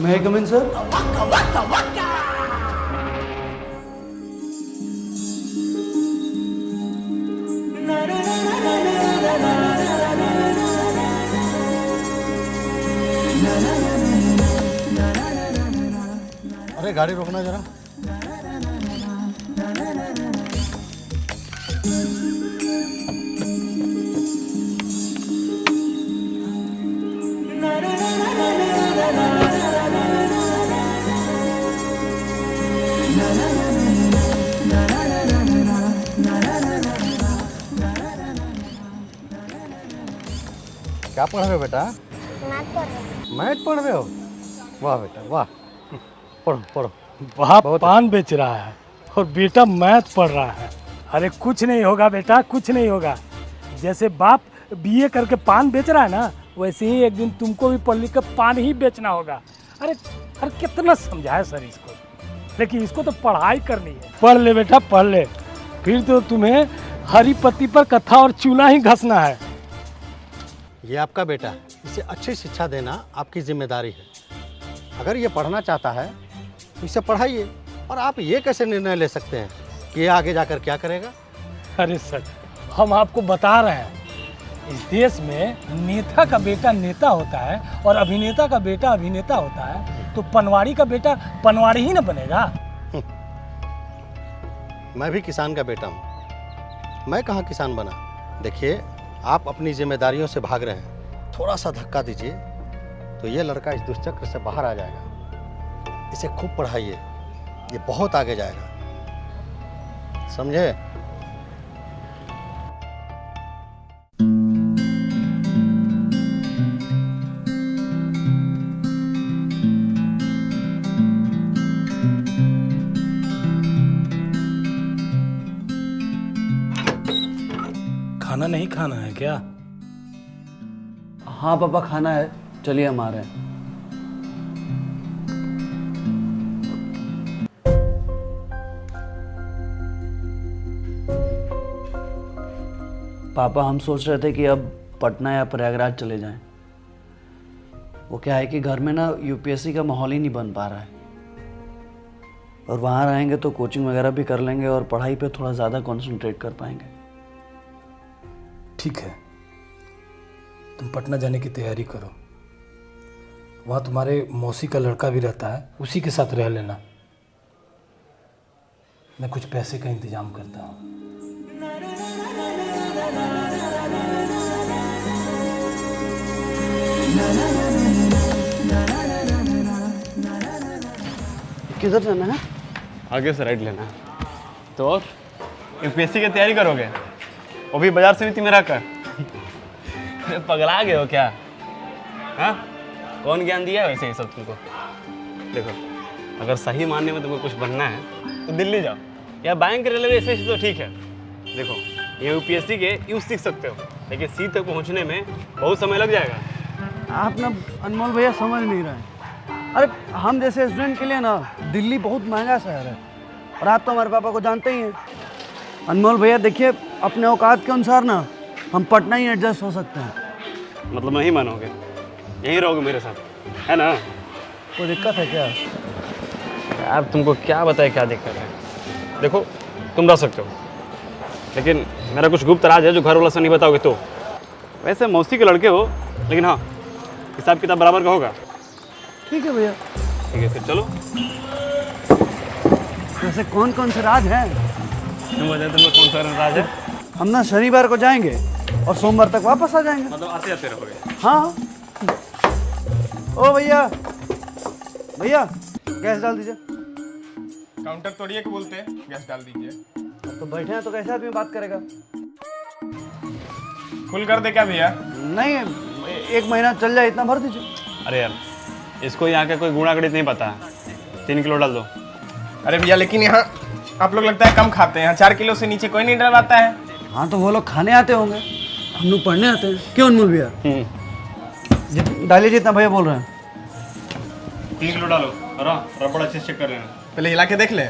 मैं कम इन सर? अरे गाड़ी रोकना जरा। क्या पढ़ रहे हो बेटा? मैथ पढ़ रहे हो? वाह बेटा वाह। पढ़ो पढ़ो। बाप पान बेच रहा है और बेटा मैथ पढ़ रहा है। अरे कुछ नहीं होगा बेटा, कुछ नहीं होगा। जैसे बाप बीए करके पान बेच रहा है ना, वैसे ही एक दिन तुमको भी पढ़ लिख कर पान ही बेचना होगा। अरे अरे कितना समझाए सर इसको, लेकिन इसको तो पढ़ाई करनी है। पढ़ ले बेटा पढ़ ले, फिर तो तुम्हें हरी पत्ती पर कथा और चूना ही घसना है। ये आपका बेटा है, इसे अच्छी शिक्षा देना आपकी जिम्मेदारी है। अगर ये पढ़ना चाहता है तो इसे पढ़ाइए। और आप ये कैसे निर्णय ले सकते हैं कि ये आगे जाकर क्या करेगा? अरे सर, हम आपको बता रहे हैं, इस देश में नेता का बेटा नेता होता है और अभिनेता का बेटा अभिनेता होता है, तो पनवाड़ी का बेटा पनवाड़ी ही ना बनेगा। मैं भी किसान का बेटा हूँ, मैं कहाँ किसान बना। देखिए, आप अपनी जिम्मेदारियों से भाग रहे हैं, थोड़ा सा धक्का दीजिए तो ये लड़का इस दुष्चक्र से बाहर आ जाएगा। इसे खूब पढ़ाइए, ये बहुत आगे जाएगा, समझे? खाना नहीं खाना है क्या? हाँ पापा खाना है, चलिए हम आ रहे हैं। पापा हम सोच रहे थे कि अब पटना या प्रयागराज चले जाएं। वो क्या है कि घर में ना यूपीएससी का माहौल ही नहीं बन पा रहा है, और वहाँ रहेंगे तो कोचिंग वगैरह भी कर लेंगे और पढ़ाई पे थोड़ा ज़्यादा कंसंट्रेट कर पाएंगे। ठीक है, तुम पटना जाने की तैयारी करो। वहाँ तुम्हारे मौसी का लड़का भी रहता है, उसी के साथ रह लेना। मैं कुछ पैसे का इंतजाम करता हूँ। किधर जाना है? आगे से राइट लेना है। तो और यूपीएससी की तैयारी करोगे, वो भी बाजार समिति में रहकर? अरे पगला गए हो क्या? हाँ, कौन ज्ञान दिया है वैसे ये सब तुमको? देखो, अगर सही मानने में तुमको कुछ बनना है तो दिल्ली जाओ, या बैंक रेलवे स्टेशन तो ठीक है। देखो, ये यूपीएससी के यूँ सीख सकते हो, लेकिन सी तक पहुँचने में बहुत समय लग जाएगा। आप ना अनमोल भैया समझ नहीं रहे हैं। अरे हम जैसे स्टूडेंट के लिए ना दिल्ली बहुत महंगा शहर है, और आप तो हमारे पापा को जानते ही हैं। अनमोल भैया देखिए, अपने औकात के अनुसार ना हम पटना ही एडजस्ट हो सकते हैं। मतलब नहीं मानोगे, यहीं रहोगे मेरे साथ, है ना? कोई दिक्कत है क्या? यार तुमको क्या बताए क्या दिक्कत है? देखो, तुम रह सकते हो, लेकिन मेरा कुछ गुप्त राज है जो घर वाला से नहीं बताओगे तो। वैसे मौसी के लड़के हो, लेकिन हाँ, हिसाब किताब बराबर का होगा। ठीक है भैया। ठीक है, फिर चलो। वैसे कौन कौन से राज हैं? तुम बताओ, तुम्हें कौन सा राज है? हम ना शनिवार को जाएंगे और सोमवार तक वापस आ जाएंगे। मतलब आते आते रहोगे? हाँ। ओ भैया, भैया गैस डाल दीजिए। काउंटर तोड़िए के बोलते हैं, गैस डाल दीजिए। अब तो बैठे हैं तो कैसे आदमी बात करेगा? फुल कर दे क्या भैया? नहीं, 1 महीना चल जाए इतना भर दीजिए। अरे यार, इसको यहाँ का कोई गुणा गणित नहीं पता है। 3 किलो डाल दो। अरे भैया, लेकिन यहाँ आप लोग लगता है कम खाते हैं। यहाँ 4 किलो से नीचे कोई नहीं डलवाता है। हाँ तो वो लोग खाने आते होंगे, हम लोग पढ़ने आते हैं। क्यों अनमोल भैया? डालिए जितना भैया बोल रहे हैं। 3 किलो डालो, और हाँ, रबड़ अच्छे से चेक कर लेना। पहले हिला के देख ले।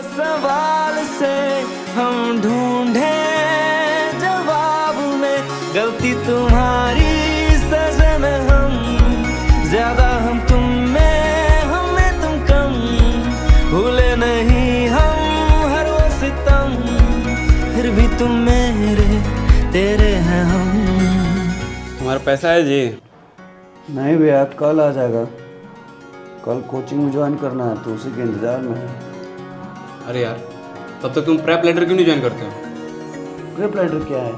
सवाल से हम ढूंढे जवाब में गलती तुम्हारी सजन हम ज्यादा, हम तुम में हमें तुम कम, भूले नहीं हम हर वो सितम, फिर भी तुम मेरे तेरे हैं हम। तुम्हारा पैसा है जी? नहीं भैया, कल आ जाएगा। कल कोचिंग में ज्वाइन करना है तो उसी के इंतजार में है। अरे यार, तब तक तुम प्रेप लाइडर क्यों नहीं ज्वाइन करते हो? प्रेप लाइडर क्या है?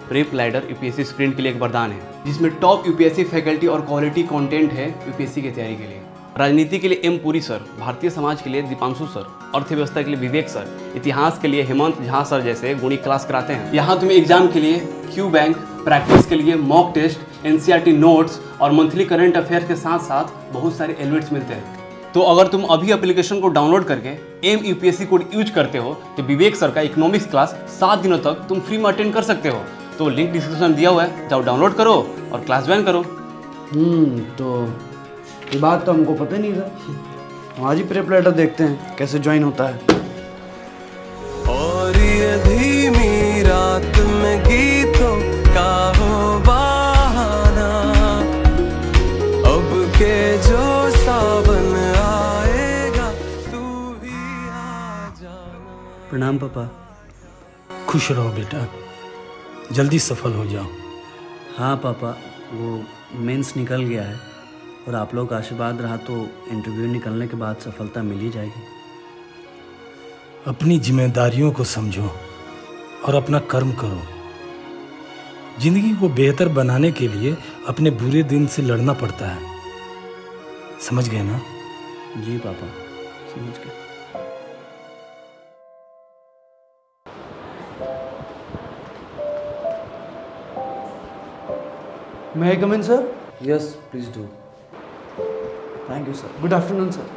प्रेप लाइडर यूपीएससी स्क्रीन के लिए एक वरदान है, जिसमें टॉप यूपीएससी फैकल्टी और क्वालिटी कंटेंट है यूपीएससी की तैयारी के लिए। राजनीति के लिए एम पुरी सर, भारतीय समाज के लिए दीपांशु सर, अर्थव्यवस्था के लिए विवेक सर, इतिहास के लिए हेमंत झा सर जैसे गुणी क्लास कराते हैं। यहाँ तुम्हें एग्जाम के लिए क्यू बैंक, प्रैक्टिस के लिए मॉक टेस्ट, एनसीईआरटी नोट्स और मंथली करंट अफेयर के साथ साथ बहुत सारे एलिमेंट्स मिलते हैं। तो अगर तुम अभी एप्लीकेशन को डाउनलोड करके एम यूपीएससी कोड यूज करते हो तो विवेक सर का इकोनॉमिक्स क्लास 7 दिनों तक तुम फ्री में अटेंड कर सकते हो। तो लिंक डिस्क्रिप्शन दिया हुआ है, जाओ डाउनलोड करो और क्लास ज्वाइन करो। तो ये बात तो हमको पता ही नहीं था। आज ही प्रेप लाइडर देखते हैं कैसे ज्वाइन होता है। और ये धीमी रात में गीतों का हो बहाना, अब के जो सावन आएगा तू भी आ जाना। प्रणाम पापा। खुश रहो बेटा, जल्दी सफल हो जाओ। हाँ पापा, वो मेंस निकल गया है और आप लोग का आशीर्वाद रहा तो इंटरव्यू निकलने के बाद सफलता मिल ही जाएगी। अपनी जिम्मेदारियों को समझो और अपना कर्म करो। जिंदगी को बेहतर बनाने के लिए अपने बुरे दिन से लड़ना पड़ता है, समझ गए ना? जी पापा, समझ गए। May I come in, sir? Yes, please do. Thank you, sir. Good afternoon, sir.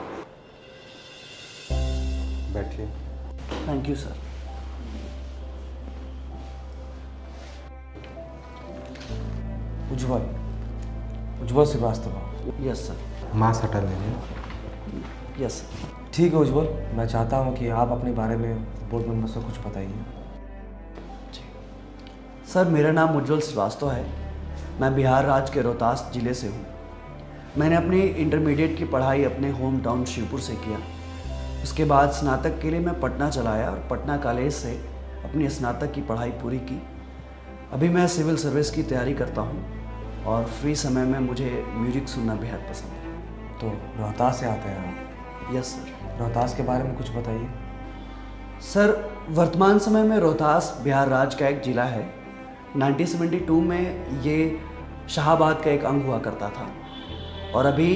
बैठिए। Thank you, sir. Ujjwal Srivastava. Yes, sir. Mask हटा लीजिए। Yes, sir. ठीक है उज्जवल, मैं चाहता हूँ कि आप अपने बारे में बोर्ड मेंबर्स को कुछ बताइए। सर, मेरा नाम उज्जवल श्रीवास्तव है। मैं बिहार राज्य के रोहतास जिले से हूँ। मैंने अपनी इंटरमीडिएट की पढ़ाई अपने होम टाउन शिवपुर से किया। उसके बाद स्नातक के लिए मैं पटना चला आया और पटना कॉलेज से अपनी स्नातक की पढ़ाई पूरी की। अभी मैं सिविल सर्विस की तैयारी करता हूँ और फ्री समय में मुझे म्यूजिक सुनना बेहद पसंद है। तो रोहतास से आते हैं आप? Yes sir. रोहतास के बारे में कुछ बताइए। सर, वर्तमान समय में रोहतास बिहार राज्य का एक ज़िला है। 1972 में ये शाहाबाद का एक अंग हुआ करता था और अभी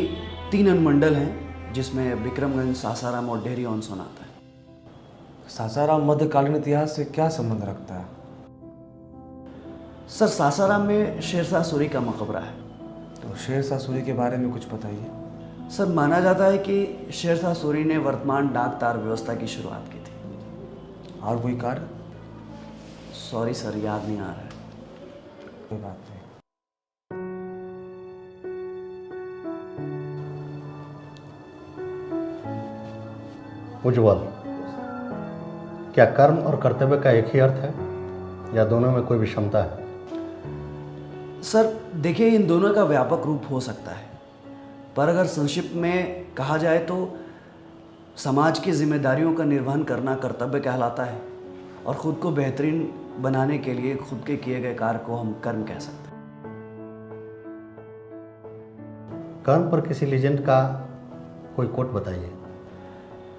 3 अनुमंडल हैं जिसमें विक्रमगंज, सासाराम और डेहरी ऑन सोन आता है। सासाराम मध्यकालीन इतिहास से क्या संबंध रखता है? सर, सासाराम में शेरशाह सूरी का मकबरा है। तो शेरशाह सूरी के बारे में कुछ बताइए। सर, माना जाता है कि शेरशाह सूरी ने वर्तमान डाक तार व्यवस्था की शुरुआत की थी। और कोई कार्य? सॉरी सर, याद नहीं आ रहा है। कोई बात नहीं। उज्जवल, क्या कर्म और कर्तव्य का एक ही अर्थ है या दोनों में कोई विषमता है? सर देखिए, इन दोनों का व्यापक रूप हो सकता है, पर अगर संक्षिप्त में कहा जाए तो समाज की जिम्मेदारियों का निर्वहन करना कर्तव्य कहलाता है और ख़ुद को बेहतरीन बनाने के लिए खुद के किए गए कार्य को हम कर्म कह सकते हैं। कर्म पर किसी लीजेंड का कोई कोट बताइए।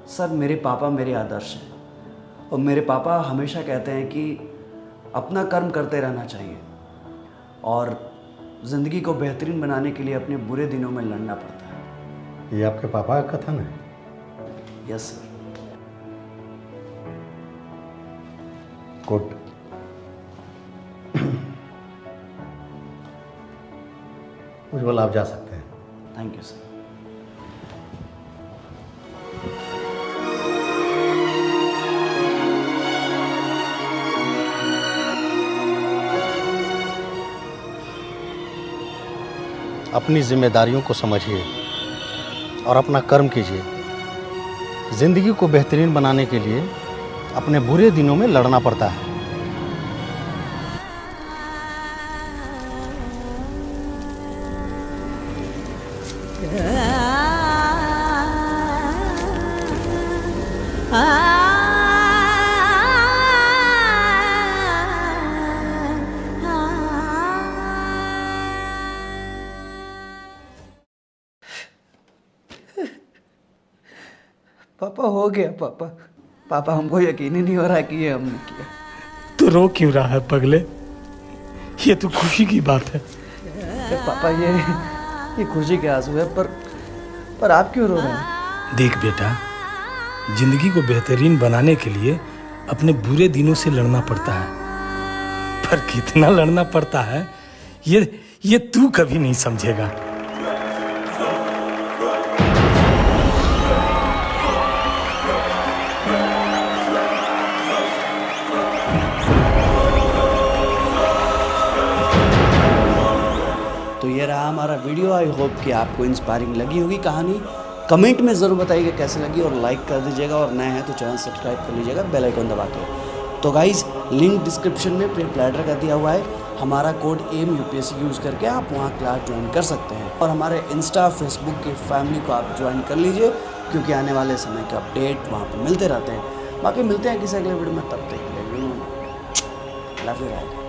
सर, मेरे पापा मेरे आदर्श हैं और मेरे पापा हमेशा कहते हैं कि अपना कर्म करते रहना चाहिए और ज़िंदगी को बेहतरीन बनाने के लिए अपने बुरे दिनों में लड़ना पड़ता है। ये आपके पापा का कथन है? Yes sir. गुड। उज्जवल, आप जा सकते हैं। Thank you sir. अपनी जिम्मेदारियों को समझिए और अपना कर्म कीजिए। जिंदगी को बेहतरीन बनाने के लिए अपने बुरे दिनों में लड़ना पड़ता है। पापा हो गया पापा। पापा हमको यकीन ही नहीं हो रहा कि ये हमने किया। तो रो क्यों रहा है पगले? ये तो खुशी की बात है। पापा ये खुशी के आंसू है, पर आप क्यों रो रहे हैं? देख बेटा, जिंदगी को बेहतरीन बनाने के लिए अपने बुरे दिनों से लड़ना पड़ता है, पर कितना लड़ना पड़ता है ये तू कभी नहीं समझेगा। तो ये रहा हमारा वीडियो। आई होप कि आपको इंस्पायरिंग लगी होगी कहानी। कमेंट में ज़रूर बताइएगा कैसे लगी, और लाइक कर दीजिएगा, और नए हैं तो चैनल सब्सक्राइब कर लीजिएगा बेल आइकन दबा के। तो गाइज़, लिंक डिस्क्रिप्शन में प्री प्लेटर का दिया हुआ है। हमारा कोड एम UPSC यूज़ करके आप वहाँ क्लास ज्वाइन कर सकते हैं, और हमारे इंस्टा फेसबुक की फैमिली को आप ज्वाइन कर लीजिए, क्योंकि आने वाले समय के अपडेट वहाँ पर मिलते रहते हैं। बाकी मिलते हैं किसी अगले वीडियो में, तब तक के लिए लव यू।